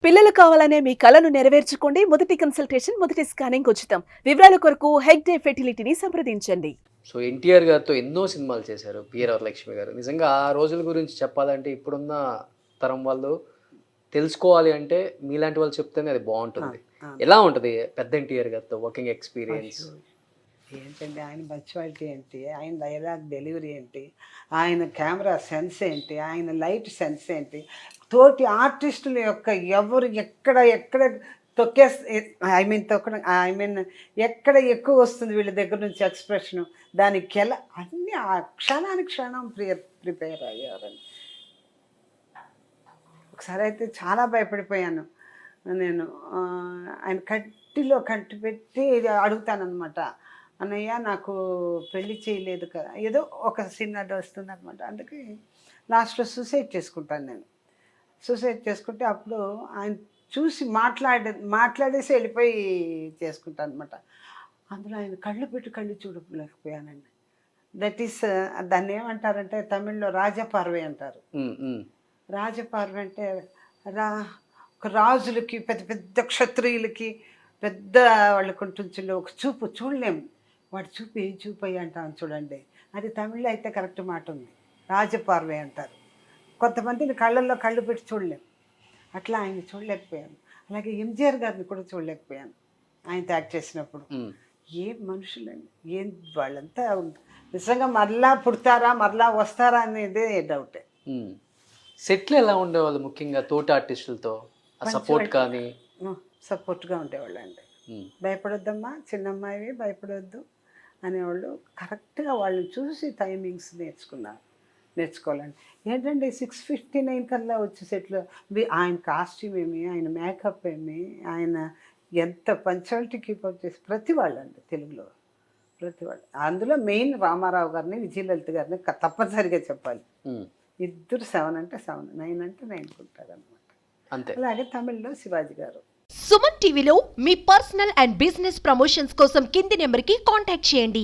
పిల్లలు కావాలనే మీ కలను నెరవేర్చుకోండి. మొదటి కన్సల్టేషన్, మొదటి స్కానింగ్ ఉచితం. వివరాల కొరకు హెగ్డే ఫెర్టిలిటీని సంప్రదించండి. సో ఎన్టీఆర్ గారితో ఎన్నో సినిమాలు చేశారు పిఆర్ వరలక్ష్మి గారు. నిజంగా ఆ రోజుల గురించి చెప్పాలంటే ఇప్పుడున్న తరం వాళ్ళు తెలుసుకోవాలి అంటే మీలాంటి వాళ్ళు చెప్తేనే అది బాగుంటుంది. ఎలా ఉంటుంది పెద్ద ఎన్టీఆర్ గారితో వర్కింగ్ ఎక్స్పీరియన్స్? ఏంటండి ఆయన పంచువాలిటీ ఏంటి, ఆయన డైలాగ్ డెలివరీ ఏంటి, ఆయన కెమెరా సెన్స్ ఏంటి, ఆయన లైట్ సెన్స్ ఏంటి, తోటి ఆర్టిస్టుల యొక్క ఎవరు ఎక్కడ ఎక్కడ ఎక్కడ ఎక్కువ వస్తుంది వీళ్ళ దగ్గర నుంచి ఎక్స్ప్రెషను, దానికి ఎలా అన్నీ ఆ క్షణానికి క్షణం ప్రిపేర్ అయ్యారండి. ఒకసారి అయితే చాలా భయపడిపోయాను నేను. ఆయన కంటి పెట్టి అడుగుతానమాట, అన్నయ్య నాకు పెళ్ళి చేయలేదు కదా, ఏదో ఒక సినిమా వస్తుంది అనమాట. అందుకే లాస్ట్లో సూసైడ్ చేసుకుంటాను నేను. సూసైడ్ చేసుకుంటే అప్పుడు ఆయన చూసి మాట్లాడేసి వెళ్ళిపోయి చేసుకుంటాను అనమాట. అందులో ఆయన కళ్ళు చూడలేకపోయానండి. దట్ ఈస్ దాన్ని ఏమంటారంటే తమిళ్లో రాజపార్వే అంటారు. రాజపార్వే అంటే ఒక రాజులకి పెద్ద పెద్ద క్షత్రియులకి పెద్ద వాళ్ళకు ఉంటుంది ఒక చూపు చూడలేము. వాడు చూపు ఏం చూపు అయ్యి అంటాను చూడండి, అది తమిళ్లో అయితే కరెక్ట్ మాట ఉంది, రాజపార్వే అంటారు. కొంతమందిని కళ్ళల్లో కళ్ళు పెట్టి చూడలేము, అట్లా ఆయన చూడలేకపోయాను. అలాగే ఎంజిఆర్ గారిని కూడా చూడలేకపోయాను ఆయనతో యాక్ట్ చేసినప్పుడు. ఏం మనుషులండి, ఏం వాళ్ళంతా నిజంగా మరలా పుడతారా మరలా వస్తారా అనేదే డౌటే. సెట్లు ఎలా ఉండేవాళ్ళు, ముఖ్యంగా తోటి ఆర్టిస్టులతో సపోర్ట్ కానీ? సపోర్ట్గా ఉండేవాళ్ళు అండి. భయపడొద్దమ్మా, చిన్నమ్మాయి భయపడొద్దు అనేవాళ్ళు. కరెక్ట్గా వాళ్ళని చూసి టైమింగ్స్ నేర్చుకోవాలండి. ఏంటంటే 6:59 కల్లా వచ్చే సెట్లు ఆయన కాస్ట్యూమ్ ఏమి, ఆయన మేకప్ ఏమి, ఆయన ఎంత పంచాలిటీ కీపప్ చేసి ప్రతి వాళ్ళండి తెలుగులో ప్రతి వాళ్ళు. అందులో మెయిన్ రామారావు గారిని, విజయలలిత గారిని తప్పనిసరిగా చెప్పాలి. ఇద్దరు 7 అంటే 7, 9 అంటే 9 ఉంటారు అనమాట. అంతే. అలాగే తమిళ్లో శివాజీ గారు. సుమన్ టీవీలో మీ పర్సనల్ అండ్ బిజినెస్ ప్రమోషన్స్ కోసం కింది నెంబర్కి కాంటాక్ట్ చేయండి.